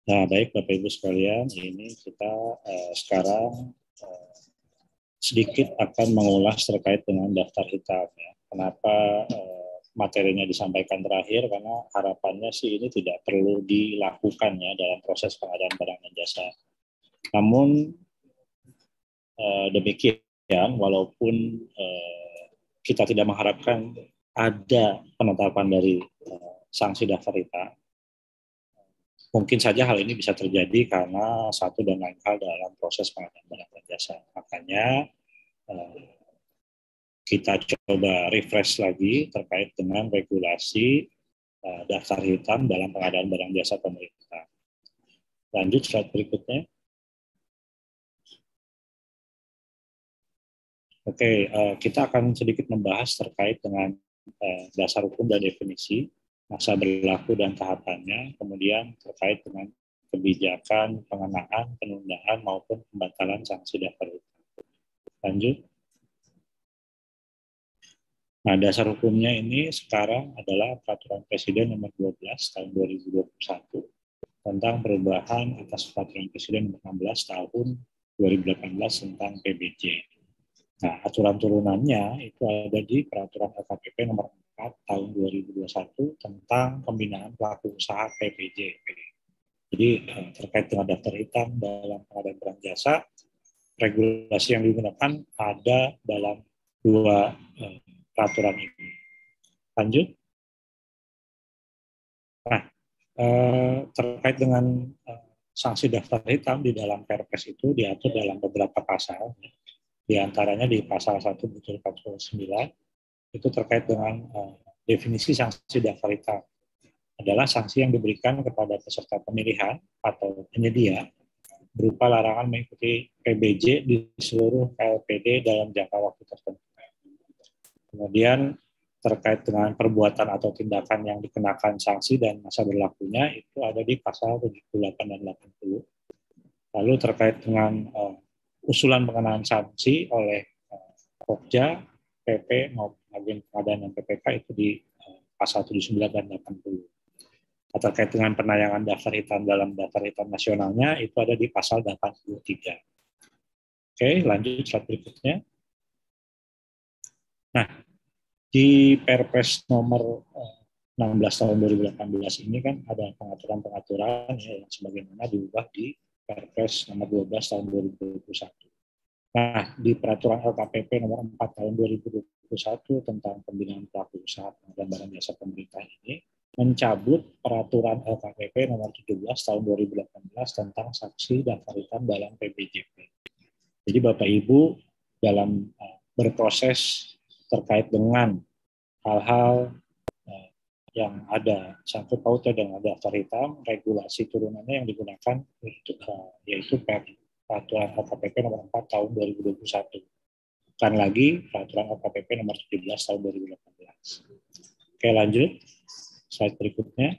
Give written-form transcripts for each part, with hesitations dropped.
Nah, baik Bapak Ibu sekalian, ini kita sekarang sedikit akan mengulas terkait dengan daftar hitam. Ya. Kenapa materinya disampaikan terakhir? Karena harapannya sih ini tidak perlu dilakukan ya dalam proses pengadaan barang dan jasa. Namun demikian, walaupun kita tidak mengharapkan ada penetapan dari sanksi daftar hitam, mungkin saja hal ini bisa terjadi karena satu dan lain hal dalam proses pengadaan barang dan jasa. Makanya kita coba refresh lagi terkait dengan regulasi daftar hitam dalam pengadaan barang jasa pemerintah. Lanjut slide berikutnya. Oke, kita akan sedikit membahas terkait dengan dasar hukum dan definisi, masa berlaku dan tahapannya, kemudian terkait dengan kebijakan, pengenaan, penundaan, maupun pembatalan sanksi daftar hitam. Lanjut. Nah, dasar hukumnya ini sekarang adalah Peraturan Presiden Nomor 12 Tahun 2021 tentang perubahan atas Peraturan Presiden Nomor 16 Tahun 2018 tentang PBJ. Nah, aturan turunannya itu ada di Peraturan LKPP Nomor 4 Tahun 2021 tentang pembinaan pelaku usaha PBJ. Jadi terkait dengan daftar hitam dalam pengadaan barang jasa, regulasi yang digunakan ada dalam dua peraturan ini. Lanjut. Nah, terkait dengan sanksi daftar hitam di dalam Perpres itu diatur dalam beberapa pasal. Di antaranya di pasal 1 butir 49 itu terkait dengan definisi sanksi daftar hitam. Adalah sanksi yang diberikan kepada peserta pemilihan atau penyedia berupa larangan mengikuti PBJ di seluruh LPD dalam jangka waktu tertentu. Kemudian terkait dengan perbuatan atau tindakan yang dikenakan sanksi dan masa berlakunya itu ada di pasal 78 dan 80. Lalu terkait dengan usulan pengenaan sanksi oleh Pokja, PP maupun agen pengadaan dan PPK itu di pasal 79 dan 80. Terkait dengan penayangan daftar hitam dalam daftar hitam nasionalnya itu ada di pasal 83. Oke, lanjut slide berikutnya. Nah, di Perpres nomor 16 tahun 2018 ini kan ada pengaturan-pengaturan ya, yang sebagaimana diubah di Perpres nomor 12 tahun 2021. Nah, di peraturan LKPP nomor 4 tahun 2021 tentang pembinaan pelaku usaha pengadaan barang jasa pemerintah ini mencabut peraturan LKPP nomor 17 tahun 2018 tentang sanksi daftar hitam dalam PBJP. Jadi Bapak Ibu dalam berproses terkait dengan hal-hal yang ada sangkut pautnya dengan daftar hitam, regulasi turunannya yang digunakan yaitu Peraturan LKPP nomor 4 tahun 2021. Bukan lagi Peraturan LKPP nomor 17 tahun 2018. Oke, lanjut. Slide berikutnya.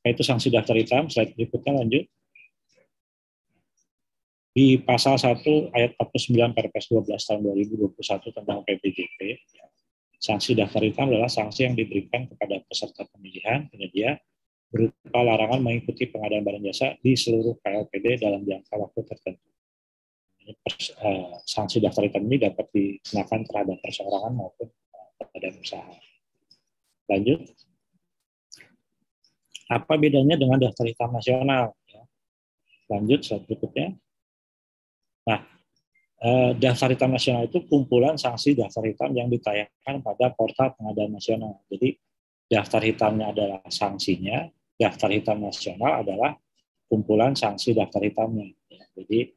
Itu sanksi daftar hitam. Slide berikutnya lanjut. Di pasal 1 ayat 49 Perpres 12 tahun 2021 tentang PBJP, sanksi daftar hitam adalah sanksi yang diberikan kepada peserta pemilihan, penyedia, berupa larangan mengikuti pengadaan barang jasa di seluruh KLPD dalam jangka waktu tertentu. Sanksi daftar hitam ini dapat dikenakan terhadap perseorangan maupun badan usaha. Lanjut. Apa bedanya dengan daftar hitam nasional? Lanjut slide berikutnya. Nah, daftar hitam nasional itu kumpulan sanksi daftar hitam yang ditayangkan pada portal pengadaan nasional. Jadi daftar hitamnya adalah sanksinya, daftar hitam nasional adalah kumpulan sanksi daftar hitamnya. Jadi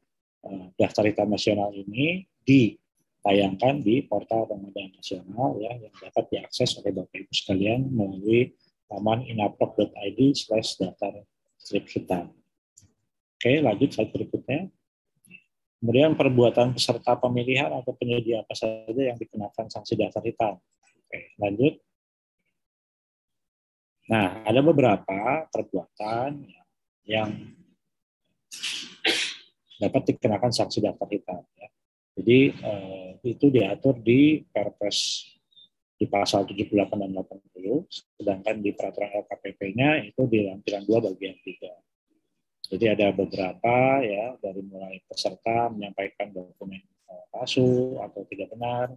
daftar hitam nasional ini ditayangkan di portal pengadaan nasional ya, yang dapat diakses oleh Bapak Ibu sekalian melalui laman inaprok.id/daftar-hitam. Oke, lanjut slide berikutnya. Kemudian perbuatan peserta pemilihan atau penyedia apa saja yang dikenakan sanksi daftar hitam. Oke, lanjut. Nah, ada beberapa perbuatan yang dapat dikenakan sanksi daftar hitam. Ya. Jadi itu diatur di Perpres di pasal 78 dan 80, sedangkan di peraturan LKPP-nya itu di lampiran 2 bagian 3. Jadi ada beberapa ya, dari mulai peserta menyampaikan dokumen palsu atau tidak benar,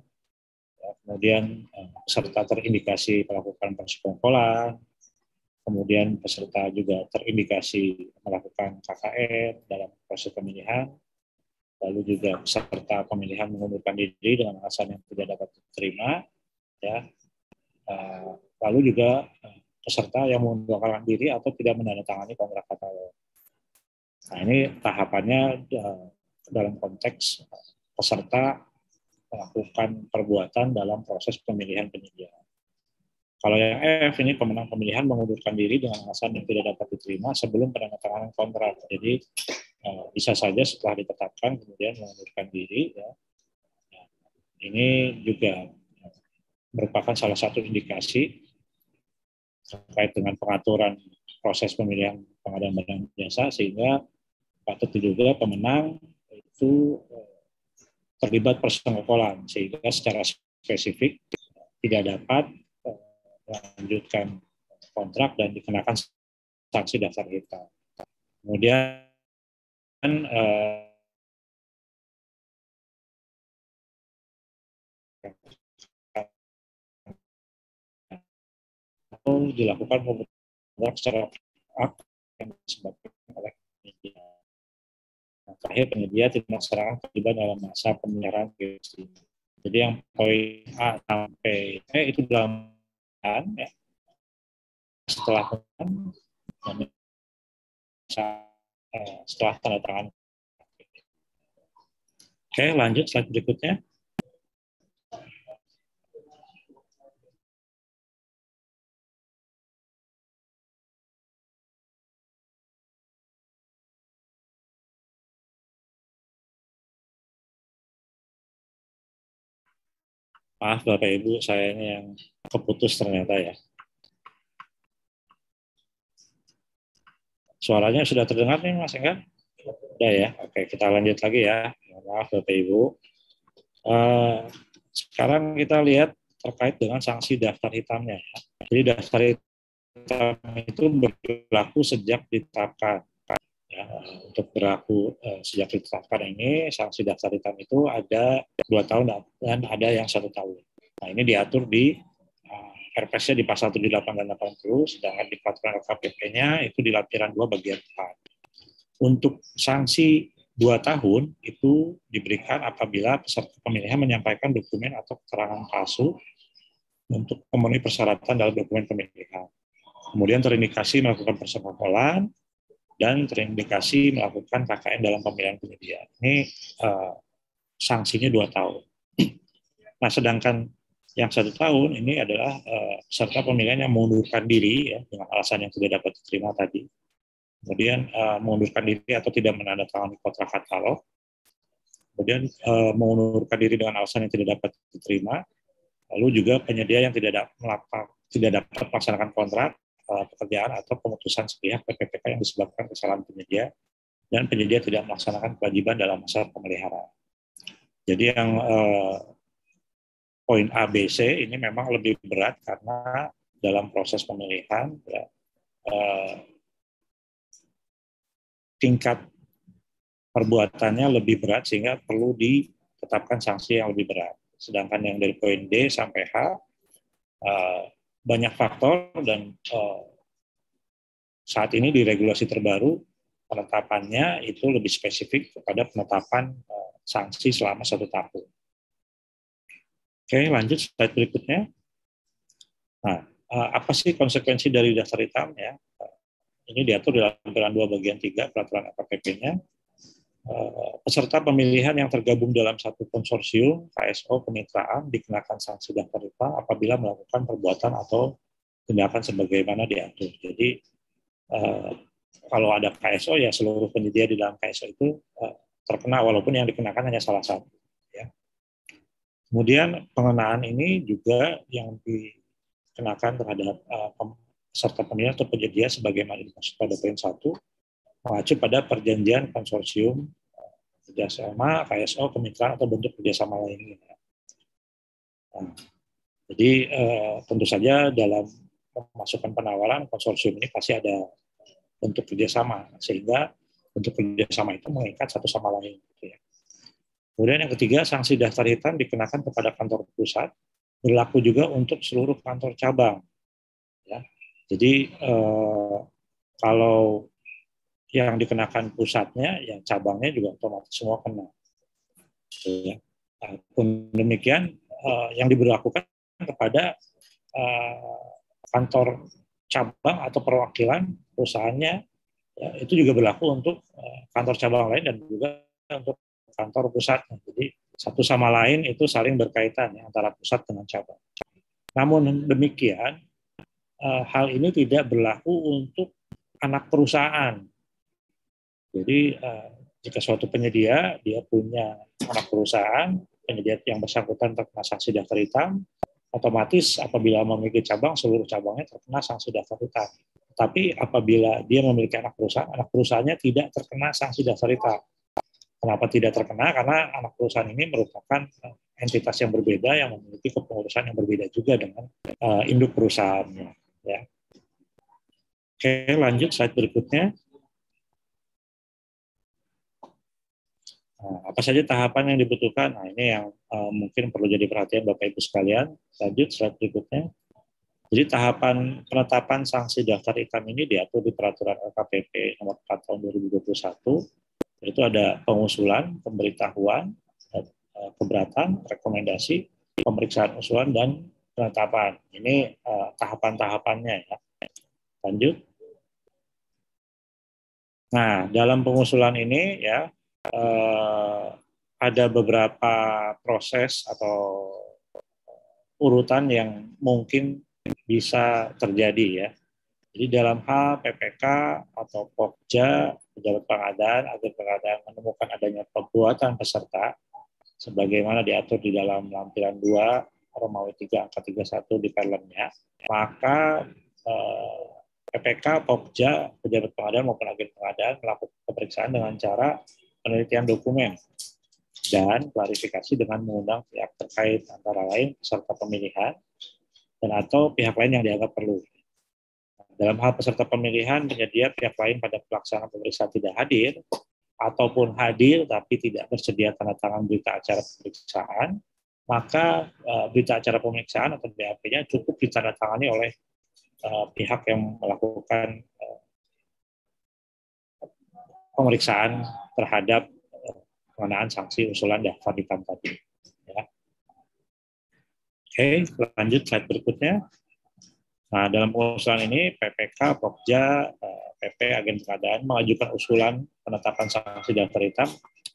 ya, kemudian peserta terindikasi melakukan persekongkolan, kemudian peserta juga terindikasi melakukan KKN dalam proses pemilihan, lalu juga peserta pemilihan mengundurkan diri dengan alasan yang tidak dapat diterima, ya, lalu juga peserta yang mengundurkan diri atau tidak menandatangani kontrak katalog. Nah, ini tahapannya dalam konteks peserta melakukan perbuatan dalam proses pemilihan penyedia. Kalau yang F ini pemenang pemilihan mengundurkan diri dengan alasan yang tidak dapat diterima sebelum penandatanganan kontrak. Jadi bisa saja setelah ditetapkan kemudian mengundurkan diri. Ya. Ini juga merupakan salah satu indikasi terkait dengan pengaturan proses pemilihan pengadaan barang jasa, sehingga patut diduga pemenang itu terlibat persekongkolan, sehingga secara spesifik tidak dapat melanjutkan kontrak dan dikenakan sanksi daftar hitam. Kemudian atau dilakukan kontrak secara aktif yang disebabkan oleh penyedia. Nah, terakhir penyedia tidak melaksanakan kewajiban dalam masa pemeliharaan GST. Jadi yang poin A sampai E itu dalam ya, setelah setelah tanda tangan. Oke, lanjut slide berikutnya. Maaf Bapak Ibu, saya ini yang keputus ternyata ya. Suaranya sudah terdengar nih Mas Enggar? Sudah ya, oke kita lanjut lagi ya. Maaf Bapak Ibu. Sekarang kita lihat terkait dengan sanksi daftar hitamnya. Jadi daftar hitam itu berlaku sejak ditetapkan. Ya, untuk berlaku sejak ditetapkan ini, sanksi daftar hitam itu ada 2 tahun dan ada yang 1 tahun. Nah ini diatur di Perpesnya di pasal 78 dan 80, sedangkan di peraturan LKPP-nya itu di lampiran 2 bagian 4. Untuk sanksi 2 tahun itu diberikan apabila peserta pemilihan menyampaikan dokumen atau keterangan palsu untuk memenuhi persyaratan dalam dokumen pemilihan. Kemudian terindikasi melakukan persekongkolan dan terindikasi melakukan KKN dalam pemilihan penyedia. Ini sanksinya 2 tahun. Nah, sedangkan yang 1 tahun ini adalah peserta pemilihan yang mengundurkan diri ya, dengan alasan yang tidak dapat diterima tadi. Kemudian mengundurkan diri atau tidak menandatangani kontrak katalog. Kemudian mengundurkan diri dengan alasan yang tidak dapat diterima. Lalu juga penyedia yang tidak dapat melaksanakan kontrak pekerjaan atau pemutusan sepihak PPPK yang disebabkan kesalahan penyedia, dan penyedia tidak melaksanakan kewajiban dalam masa pemeliharaan. Jadi yang poin A, B, C ini memang lebih berat karena dalam proses pemilihan ya, tingkat perbuatannya lebih berat sehingga perlu ditetapkan sanksi yang lebih berat. Sedangkan yang dari poin D sampai H banyak faktor dan saat ini di regulasi terbaru penetapannya itu lebih spesifik kepada penetapan sanksi selama 1 tahun. Oke, lanjut slide berikutnya. Nah, apa sih konsekuensi dari daftar hitam ya? Ini diatur di lampiran 2 bagian 3 peraturan LKPP-nya. Peserta pemilihan yang tergabung dalam satu konsorsium KSO kemitraan dikenakan sanksi daftar hitam apabila melakukan perbuatan atau tindakan sebagaimana diatur. Jadi kalau ada KSO ya seluruh penyedia di dalam KSO itu terkena walaupun yang dikenakan hanya salah satu. Ya. Kemudian pengenaan ini juga yang dikenakan terhadap peserta pemilihan atau penyedia sebagaimana dimaksud pada poin 1 mengacu pada perjanjian konsorsium kerjasama, KSO, kemitraan, atau bentuk kerjasama lainnya. Nah, jadi tentu saja dalam memasukkan penawaran konsorsium ini pasti ada bentuk kerjasama, sehingga Bentuk kerjasama itu mengikat satu sama lain. Gitu ya. Kemudian yang ketiga, sanksi daftar hitam dikenakan kepada kantor pusat, berlaku juga untuk seluruh kantor cabang. Ya. Jadi kalau yang dikenakan pusatnya, yang cabangnya juga otomatis semua kena. Ya. Pun demikian, yang diberlakukan kepada kantor cabang atau perwakilan perusahaannya, ya, itu juga berlaku untuk kantor cabang lain dan juga untuk kantor pusatnya. Jadi satu sama lain itu saling berkaitan ya, antara pusat dengan cabang. Namun demikian, hal ini tidak berlaku untuk anak perusahaan. Jadi jika suatu penyedia dia punya anak perusahaan, penyedia yang bersangkutan terkena sanksi daftar hitam, otomatis apabila memiliki cabang, seluruh cabangnya terkena sanksi daftar hitam. Tapi apabila dia memiliki anak perusahaannya tidak terkena sanksi daftar hitam. Kenapa tidak terkena? Karena anak perusahaan ini merupakan entitas yang berbeda yang memiliki kepengurusan yang berbeda juga dengan induk perusahaannya. Ya. Oke, lanjut slide berikutnya. Nah, apa saja tahapan yang dibutuhkan? Nah, ini yang mungkin perlu jadi perhatian Bapak Ibu sekalian. Lanjut slide berikutnya. Jadi tahapan penetapan sanksi daftar hitam ini diatur di Peraturan LKPP nomor 4 tahun 2021. Itu ada pengusulan, pemberitahuan, keberatan, rekomendasi, pemeriksaan usulan, dan penetapan. Ini tahapan-tahapannya ya. Lanjut. Nah, dalam pengusulan ini ya ada beberapa proses atau urutan yang mungkin bisa terjadi ya. Jadi dalam hal PPK atau Pokja, pejabat pengadaan, agar pengadaan menemukan adanya perbuatan peserta, sebagaimana diatur di dalam lampiran 2, Romawi 3, angka 31 di Perlemnya, maka PPK, Pokja, pejabat pengadaan maupun agen pengadaan melakukan pemeriksaan dengan cara penelitian dokumen dan klarifikasi dengan mengundang pihak terkait, antara lain peserta pemilihan dan atau pihak lain yang dianggap perlu. Dalam hal peserta pemilihan, penyedia pihak lain pada pelaksanaan pemeriksaan tidak hadir, ataupun hadir tapi tidak bersedia tanda tangan berita acara pemeriksaan, maka berita acara pemeriksaan atau BAP-nya cukup ditandatangani oleh pihak yang melakukan pemeriksaan terhadap pengenaan sanksi usulan daftar hitam tadi. Ya. Oke, lanjut slide berikutnya. Nah, dalam usulan ini PPK, Pokja, PP, agen pengadaan mengajukan usulan penetapan sanksi daftar hitam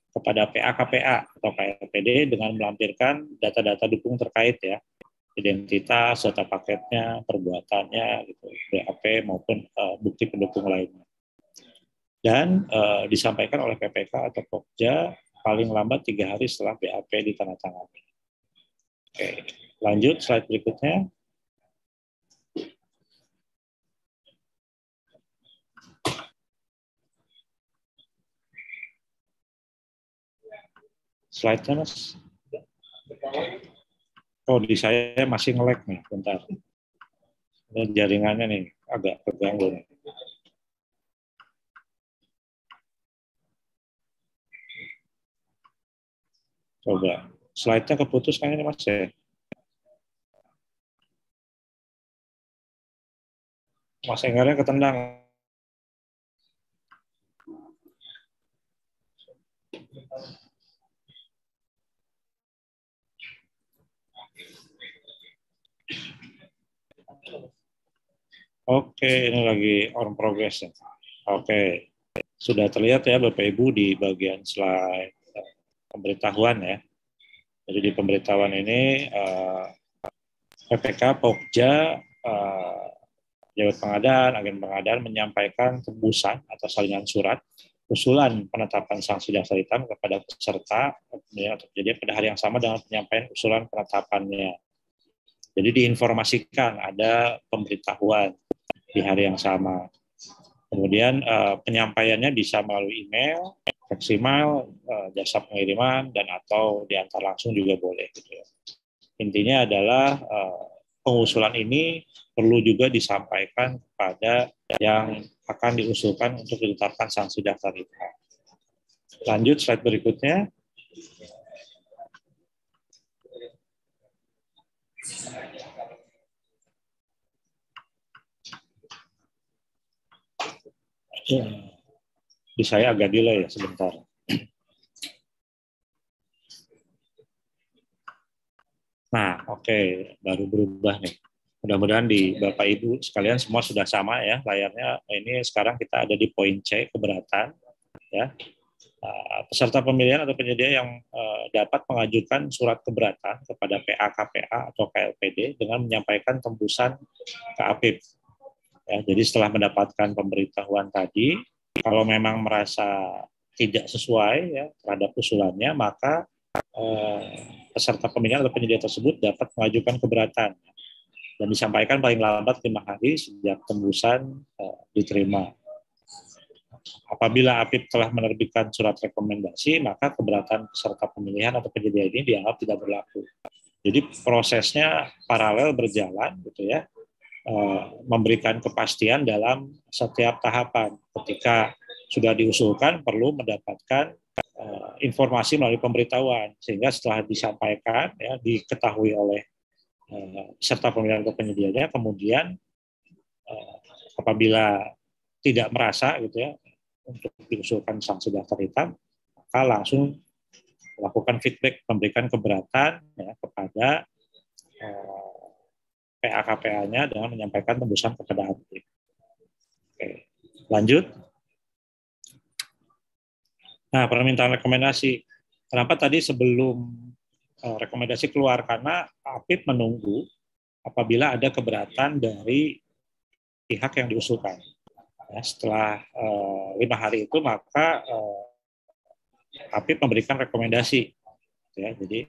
kepada PA-KPA atau KLPD dengan melampirkan data-data dukung terkait ya, identitas, data paketnya, perbuatannya, gitu, BAP maupun bukti pendukung lainnya. Dan disampaikan oleh PPK atau Pokja paling lambat 3 hari setelah BAP ditandatangani. Oke, lanjut slide berikutnya. Slide-nya, Mas. Oh, di saya masih nge-lag nih, bentar. Ini jaringannya nih, agak terganggu nih. Coba, slide-nya keputus kan ini, Mas ya? Mas Enggarnya ketendang. Oke, ini lagi on progress ya. Oke, sudah terlihat ya Bapak Ibu di bagian slide pemberitahuan ya. Jadi di pemberitahuan ini PPK, Pokja, pejabat pengadaan, agen pengadaan menyampaikan tembusan atau salinan surat usulan penetapan sanksi daftar hitam kepada peserta atau kejadian pada hari yang sama dengan penyampaian usulan penetapannya. Jadi diinformasikan ada pemberitahuan di hari yang sama. Kemudian penyampaiannya bisa melalui email, fax email, jasa pengiriman, dan atau diantar langsung juga boleh. Gitu ya. Intinya adalah pengusulan ini perlu juga disampaikan kepada yang akan diusulkan untuk ditetapkan sanksi daftar hitam. Lanjut slide berikutnya. Di saya agak delay ya sebentar. Nah, oke, baru berubah nih. Mudah-mudahan di Bapak Ibu sekalian semua sudah sama ya layarnya. Ini sekarang kita ada di poin C, keberatan. Ya, peserta pemilihan atau penyedia yang dapat mengajukan surat keberatan kepada PA-KPA atau KLPD dengan menyampaikan tembusan ke APIP. Ya, jadi setelah mendapatkan pemberitahuan tadi, kalau memang merasa tidak sesuai ya terhadap usulannya, maka peserta pemilihan atau penyedia tersebut dapat mengajukan keberatan dan disampaikan paling lambat 5 hari sejak tembusan diterima. Apabila APIP telah menerbitkan surat rekomendasi, maka keberatan peserta pemilihan atau penyedia ini dianggap tidak berlaku. Jadi prosesnya paralel berjalan, gitu ya, memberikan kepastian dalam setiap tahapan. Ketika sudah diusulkan, perlu mendapatkan informasi melalui pemberitahuan, sehingga setelah disampaikan, ya, diketahui oleh peserta pemilihan atau penyedianya, kemudian apabila tidak merasa, gitu ya, untuk diusulkan sanksi daftar hitam, maka langsung melakukan feedback, memberikan keberatan ya, kepada PA-KPA-nya dengan menyampaikan tembusan kepada APIP. Oke, lanjut. Nah, permintaan rekomendasi. Kenapa tadi sebelum rekomendasi keluar? Karena APIP menunggu apabila ada keberatan dari pihak yang diusulkan. Ya, setelah 5 hari itu, maka APIP memberikan rekomendasi. Ya, jadi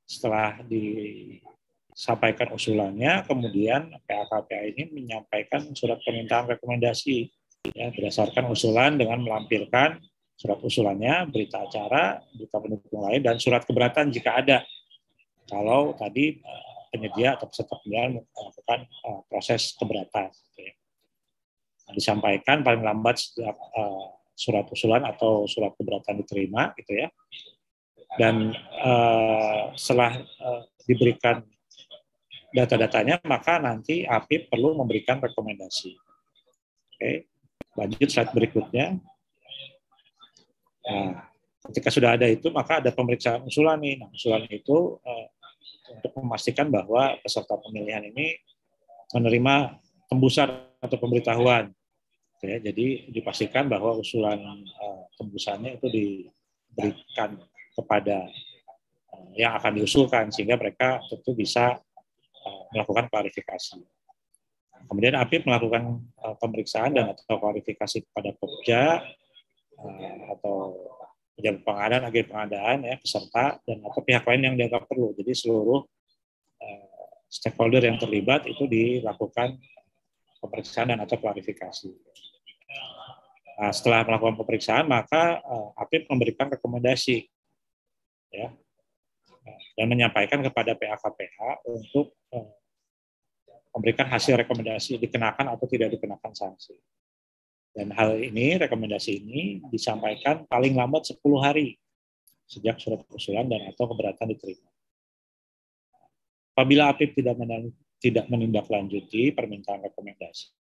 setelah disampaikan usulannya, kemudian PA-KPA ini menyampaikan surat permintaan rekomendasi ya, berdasarkan usulan dengan melampirkan surat usulannya, berita acara, berita pendukung lain, dan surat keberatan jika ada. Kalau tadi penyedia atau peserta pemilihan melakukan proses keberatan. Ya. Nah, disampaikan paling lambat setiap surat usulan atau surat keberatan diterima, gitu ya. Dan setelah diberikan data-datanya, maka nanti APIP perlu memberikan rekomendasi. Oke, lanjut slide berikutnya. Nah, ketika sudah ada itu, maka ada pemeriksaan usulan nih. Nah, usulan itu untuk memastikan bahwa peserta pemilihan ini menerima tembusan atau pemberitahuan. Ya, jadi dipastikan bahwa usulan tembusannya itu diberikan kepada yang akan diusulkan, sehingga mereka tentu bisa melakukan klarifikasi. Kemudian APIP melakukan pemeriksaan dan atau klarifikasi kepada Pokja atau pejabat pengadaan, agen pengadaan, ya, peserta, dan atau pihak lain yang dianggap perlu. Jadi seluruh stakeholder yang terlibat itu dilakukan pemeriksaan dan atau klarifikasi. Nah, setelah melakukan pemeriksaan, maka APIP memberikan rekomendasi, ya, dan menyampaikan kepada PA-KPA untuk memberikan hasil rekomendasi dikenakan atau tidak dikenakan sanksi. Dan hal ini, rekomendasi ini disampaikan paling lambat 10 hari sejak surat usulan dan atau keberatan diterima. Apabila APIP tidak menindaklanjuti permintaan rekomendasi,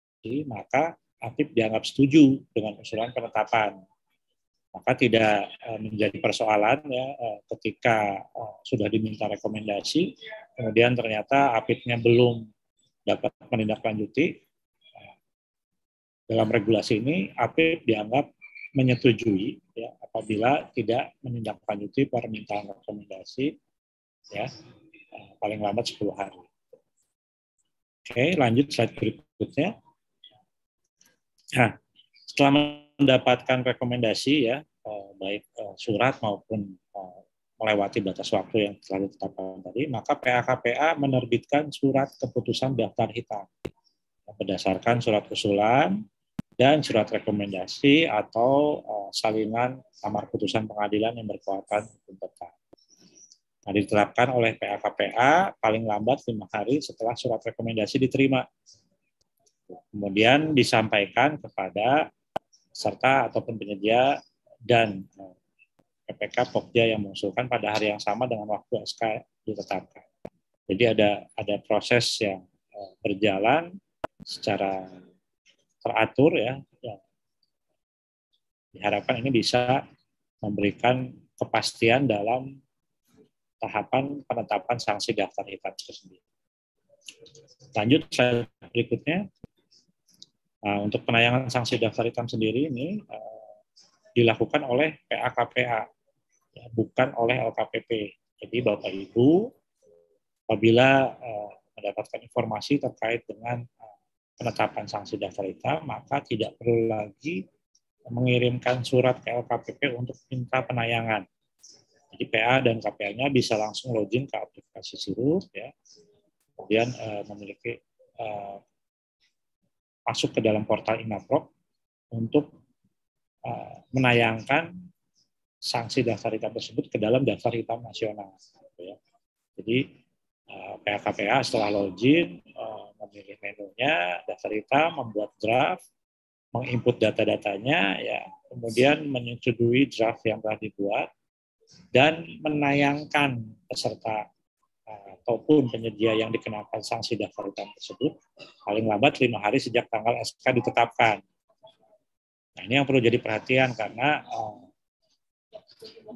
maka APIP dianggap setuju dengan usulan penetapan. Maka tidak menjadi persoalan ya ketika sudah diminta rekomendasi, kemudian ternyata APIP-nya belum dapat menindaklanjuti. Dalam regulasi ini, APIP dianggap menyetujui ya apabila tidak menindaklanjuti permintaan rekomendasi ya paling lambat 10 hari. Oke, lanjut slide berikutnya. Nah, setelah mendapatkan rekomendasi ya baik surat maupun melewati batas waktu yang telah ditetapkan tadi, maka PA-KPA menerbitkan surat keputusan daftar hitam berdasarkan surat usulan dan surat rekomendasi atau salinan amar putusan pengadilan yang berkekuatan hukum tetap. Nah, ditetapkan oleh PA-KPA paling lambat 5 hari setelah surat rekomendasi diterima. Kemudian disampaikan kepada peserta ataupun penyedia dan PPK Pokja yang mengusulkan pada hari yang sama dengan waktu SK ditetapkan. Jadi ada proses yang berjalan secara teratur ya. Diharapkan ini bisa memberikan kepastian dalam tahapan penetapan sanksi daftar hitam tersebut. Lanjut slide berikutnya. Untuk penayangan sanksi daftar hitam sendiri ini dilakukan oleh PA-KPA, ya, bukan oleh LKPP. Jadi Bapak Ibu, apabila mendapatkan informasi terkait dengan penetapan sanksi daftar hitam, maka tidak perlu lagi mengirimkan surat ke LKPP untuk minta penayangan. Jadi PA dan KPA-nya bisa langsung login ke aplikasi Sirup, ya. Kemudian memiliki masuk ke dalam portal Inaprok untuk menayangkan sanksi daftar hitam tersebut ke dalam daftar hitam nasional. Ya. Jadi PA KPA setelah login memilih menunya daftar hitam, membuat draft, menginput data-datanya, ya, kemudian menyetujui draft yang telah dibuat dan menayangkan peserta ataupun penyedia yang dikenakan sanksi daftar hitam tersebut paling lambat 5 hari sejak tanggal SK ditetapkan. Nah, ini yang perlu jadi perhatian karena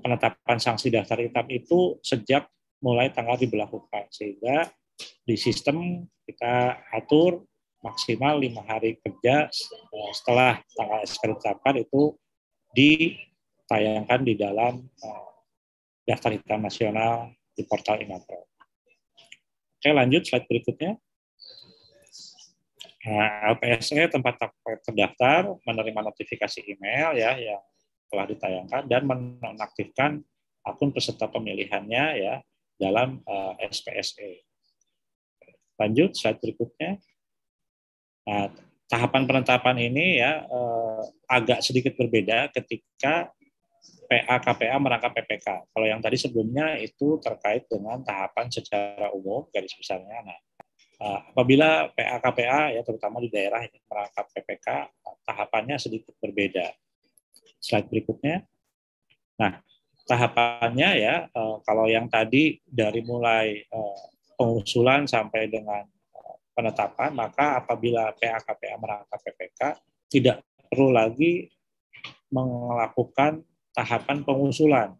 penetapan sanksi daftar hitam itu sejak mulai tanggal diberlakukan, sehingga di sistem kita atur maksimal 5 hari kerja setelah tanggal SK ditetapkan itu ditayangkan di dalam daftar hitam nasional di portal Inaprok. Oke, lanjut slide berikutnya. LPSE tempat terdaftar menerima notifikasi email ya yang telah ditayangkan dan menonaktifkan akun peserta pemilihannya ya dalam SPSE. Lanjut slide berikutnya. Nah, tahapan penetapan ini ya agak sedikit berbeda ketika PA-KPA merangkap PPK. Kalau yang tadi sebelumnya itu terkait dengan tahapan secara umum garis besarnya. Nah, apabila PA-KPA ya terutama di daerah ini merangkap PPK, tahapannya sedikit berbeda. Slide berikutnya. Nah, tahapannya ya kalau yang tadi dari mulai pengusulan sampai dengan penetapan, maka apabila PA-KPA merangkap PPK tidak perlu lagi melakukan tahapan pengusulan.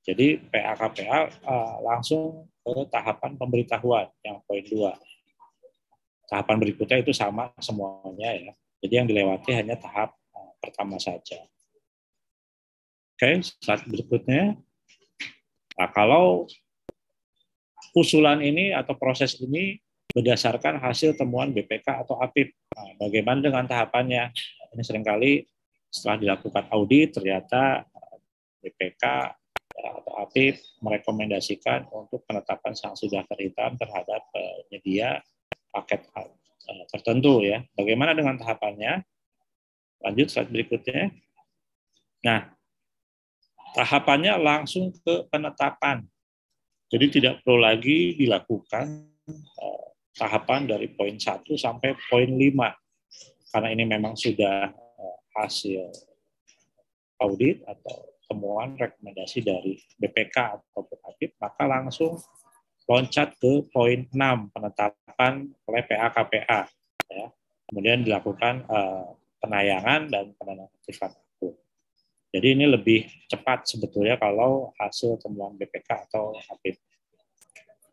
Jadi PA-KPA langsung ke tahapan pemberitahuan yang poin 2. Tahapan berikutnya itu sama semuanya ya. Jadi yang dilewati hanya tahap pertama saja. Oke, slide berikutnya. Nah, kalau usulan ini atau proses ini berdasarkan hasil temuan BPK atau APIP. Nah, bagaimana dengan tahapannya? Ini seringkali setelah dilakukan audit ternyata BPK atau APIP merekomendasikan untuk penetapan sanksi daftar hitam terhadap penyedia paket tertentu ya. Bagaimana dengan tahapannya? Lanjut slide berikutnya. Nah, tahapannya langsung ke penetapan. Jadi tidak perlu lagi dilakukan tahapan dari poin 1 sampai poin 5. Karena ini memang sudah hasil audit atau temuan rekomendasi dari BPK ataupun APIP, maka langsung loncat ke poin 6 penetapan oleh PA-KPA. Ya. Kemudian dilakukan penayangan dan penonaktifan akun. Jadi ini lebih cepat sebetulnya kalau hasil temuan BPK atau APIP.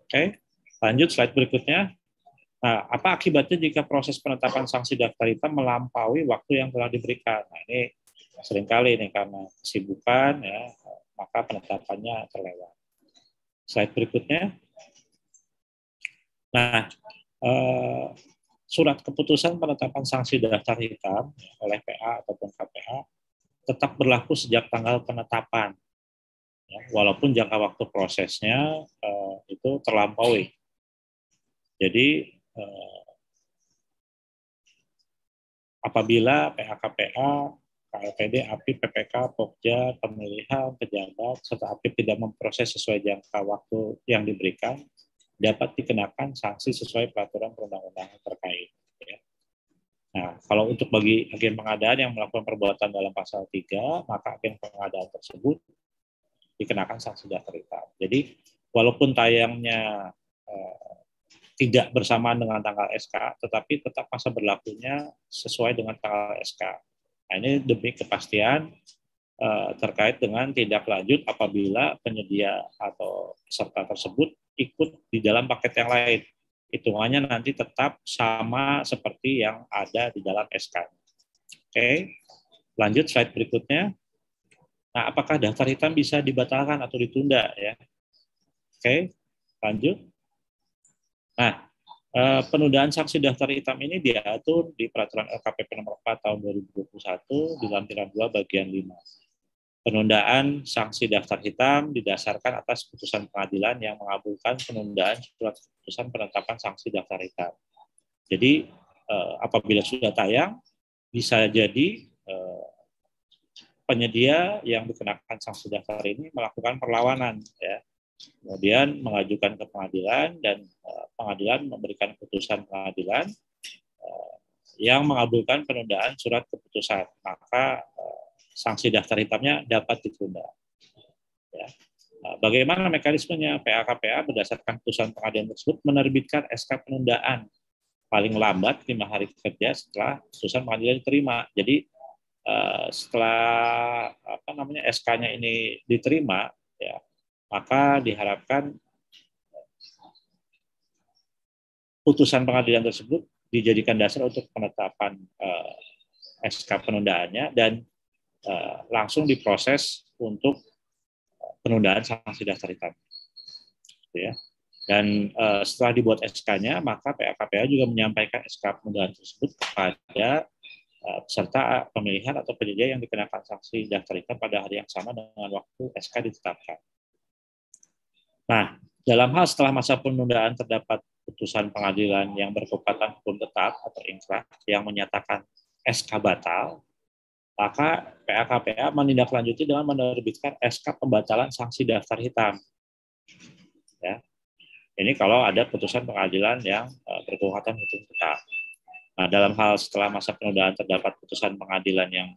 Oke, lanjut slide berikutnya. Nah, apa akibatnya jika proses penetapan sanksi daftar hitam melampaui waktu yang telah diberikan? Nah, ini seringkali nih karena kesibukan ya, maka penetapannya terlewat. Slide berikutnya. Nah, surat keputusan penetapan sanksi daftar hitam oleh PA ataupun KPA tetap berlaku sejak tanggal penetapan, ya, walaupun jangka waktu prosesnya itu terlampaui. Jadi apabila PA-KPA KLPD, API, PPK, Pokja, pemilihan, pejabat, serta API tidak memproses sesuai jangka waktu yang diberikan, dapat dikenakan sanksi sesuai peraturan perundang-undangan terkait. Ya. Nah, kalau untuk bagi agen pengadaan yang melakukan perbuatan dalam pasal 3, maka agen pengadaan tersebut dikenakan sanksi daftar hitam. Jadi, walaupun tayangnya tidak bersamaan dengan tanggal SK, tetapi tetap masa berlakunya sesuai dengan tanggal SK. Nah, ini demi kepastian terkait dengan tindak lanjut apabila penyedia atau peserta tersebut ikut di dalam paket yang lain. Hitungannya nanti tetap sama seperti yang ada di dalam SK. Oke, lanjut slide berikutnya. Nah, apakah daftar hitam bisa dibatalkan atau ditunda ya? Oke, lanjut. Nah, penundaan sanksi daftar hitam ini diatur di Peraturan LKPP Nomor 4 Tahun 2021 di lampiran 2 bagian 5. Penundaan sanksi daftar hitam didasarkan atas putusan pengadilan yang mengabulkan penundaan surat keputusan penetapan sanksi daftar hitam. Jadi, apabila sudah tayang, bisa jadi penyedia yang dikenakan sanksi daftar ini melakukan perlawanan, ya. Kemudian mengajukan ke pengadilan dan pengadilan memberikan putusan pengadilan yang mengabulkan penundaan surat keputusan, maka sanksi daftar hitamnya dapat ditunda. Ya. Bagaimana mekanismenya? PA-KPA berdasarkan putusan pengadilan tersebut menerbitkan SK penundaan paling lambat 5 hari kerja setelah putusan pengadilan diterima. Jadi setelah SK-nya ini diterima, ya, maka diharapkan putusan pengadilan tersebut dijadikan dasar untuk penetapan SK penundaannya dan langsung diproses untuk penundaan sanksi daftar hitam. Ya. Dan setelah dibuat SK-nya, maka PA-KPA juga menyampaikan SK penundaan tersebut kepada peserta pemilihan atau penyedia yang dikenakan sanksi daftar hitam pada hari yang sama dengan waktu SK ditetapkan. Nah, dalam hal setelah masa penundaan terdapat putusan pengadilan yang berkekuatan hukum tetap atau inkrah yang menyatakan SK batal, maka PA-KPA menindaklanjuti dengan menerbitkan SK pembatalan sanksi daftar hitam. Ya. Ini kalau ada putusan pengadilan yang berkekuatan hukum tetap. Nah, dalam hal setelah masa penundaan terdapat putusan pengadilan yang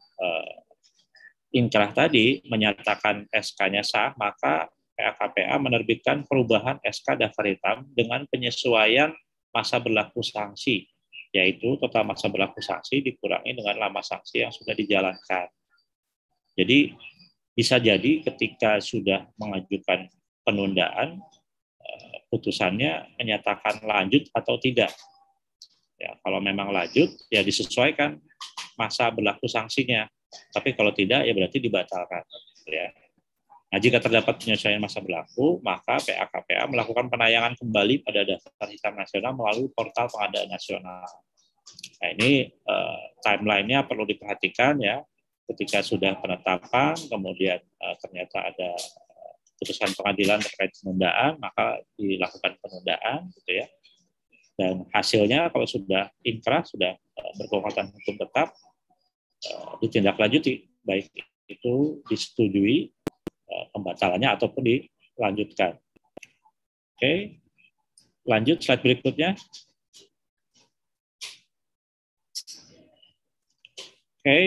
inkrah tadi menyatakan SK-nya sah, maka PA-KPA menerbitkan perubahan SK daftar hitam dengan penyesuaian masa berlaku sanksi, yaitu total masa berlaku sanksi dikurangi dengan lama sanksi yang sudah dijalankan. Jadi bisa jadi ketika sudah mengajukan penundaan, putusannya menyatakan lanjut atau tidak. Ya, kalau memang lanjut, ya disesuaikan masa berlaku sanksinya. Tapi kalau tidak, ya berarti dibatalkan. Ya. Nah, jika terdapat penyesuaian masa berlaku, maka PA-KPA melakukan penayangan kembali pada daftar hitam nasional melalui portal pengadaan nasional. Nah, ini timeline-nya perlu diperhatikan ya. Ketika sudah penetapan, kemudian ternyata ada putusan pengadilan terkait penundaan, maka dilakukan penundaan, gitu ya. Dan hasilnya kalau sudah inkrah, sudah berkekuatan hukum tetap, ditindaklanjuti, baik itu disetujui pembatalannya ataupun dilanjutkan. Oke, lanjut slide berikutnya. Oke,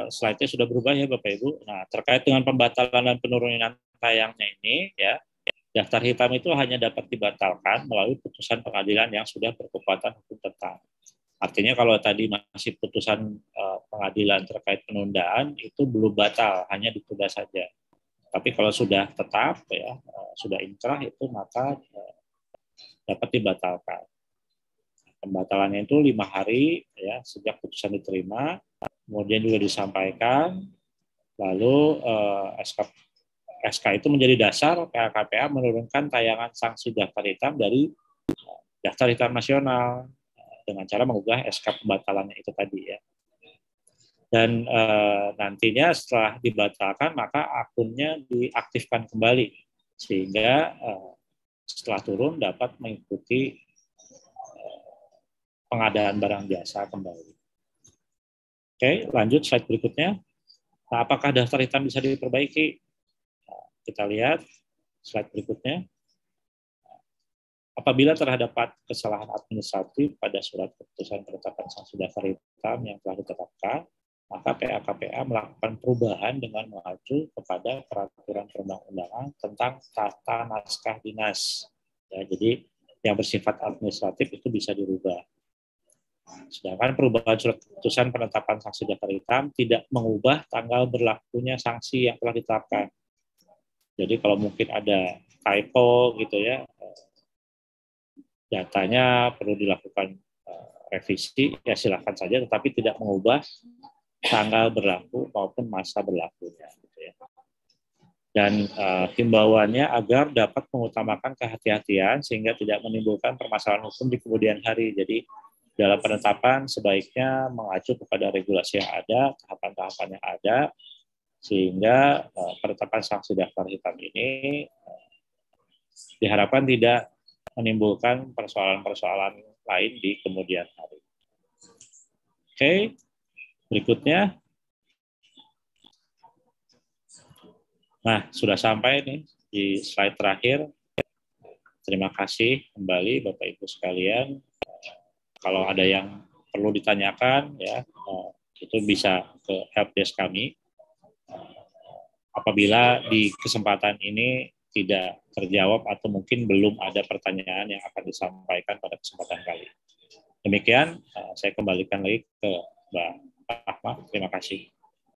slide-nya sudah berubah ya Bapak Ibu. Nah, terkait dengan pembatalan dan penurunan tayangnya ini, ya, daftar hitam itu hanya dapat dibatalkan melalui putusan pengadilan yang sudah berkekuatan hukum tetap. Artinya kalau tadi masih putusan pengadilan terkait penundaan itu belum batal, hanya ditunda saja. Tapi kalau sudah tetap, ya, sudah inkrah itu maka dapat dibatalkan. Pembatalannya itu 5 hari ya sejak putusan diterima, kemudian juga disampaikan, lalu SK itu menjadi dasar PA-KPA menurunkan tayangan sanksi daftar hitam dari daftar hitam nasional dengan cara mengunggah SK pembatalannya itu tadi ya. Dan nantinya setelah dibatalkan maka akunnya diaktifkan kembali sehingga setelah turun dapat mengikuti pengadaan barang jasa kembali. Oke, lanjut slide berikutnya. Nah, apakah daftar hitam bisa diperbaiki? Nah, kita lihat slide berikutnya. Apabila terdapat kesalahan administratif pada surat keputusan penetapan sanksi daftar hitam yang telah ditetapkan, maka PA-KPA melakukan perubahan dengan mengacu kepada peraturan perundang-undangan tentang tata naskah dinas. Ya, jadi yang bersifat administratif itu bisa dirubah. Sedangkan perubahan surat keputusan penetapan sanksi daftar hitam tidak mengubah tanggal berlakunya sanksi yang telah ditetapkan. Jadi kalau mungkin ada typo gitu ya, datanya perlu dilakukan revisi, ya silakan saja, tetapi tidak mengubah tanggal berlaku maupun masa berlakunya. Gitu ya. Dan himbauannya agar dapat mengutamakan kehati-hatian sehingga tidak menimbulkan permasalahan hukum di kemudian hari. Jadi dalam penetapan sebaiknya mengacu kepada regulasi yang ada, tahapan-tahapan yang ada, sehingga penetapan sanksi daftar hitam ini diharapkan tidak menimbulkan persoalan-persoalan lain di kemudian hari. Oke, berikutnya. Nah, sudah sampai nih di slide terakhir. Terima kasih kembali Bapak Ibu sekalian. Kalau ada yang perlu ditanyakan, ya itu bisa ke helpdesk kami. Apabila di kesempatan ini tidak terjawab atau mungkin belum ada pertanyaan yang akan disampaikan pada kesempatan kali. Demikian, saya kembalikan lagi ke Mbak Ahmad. Terima kasih.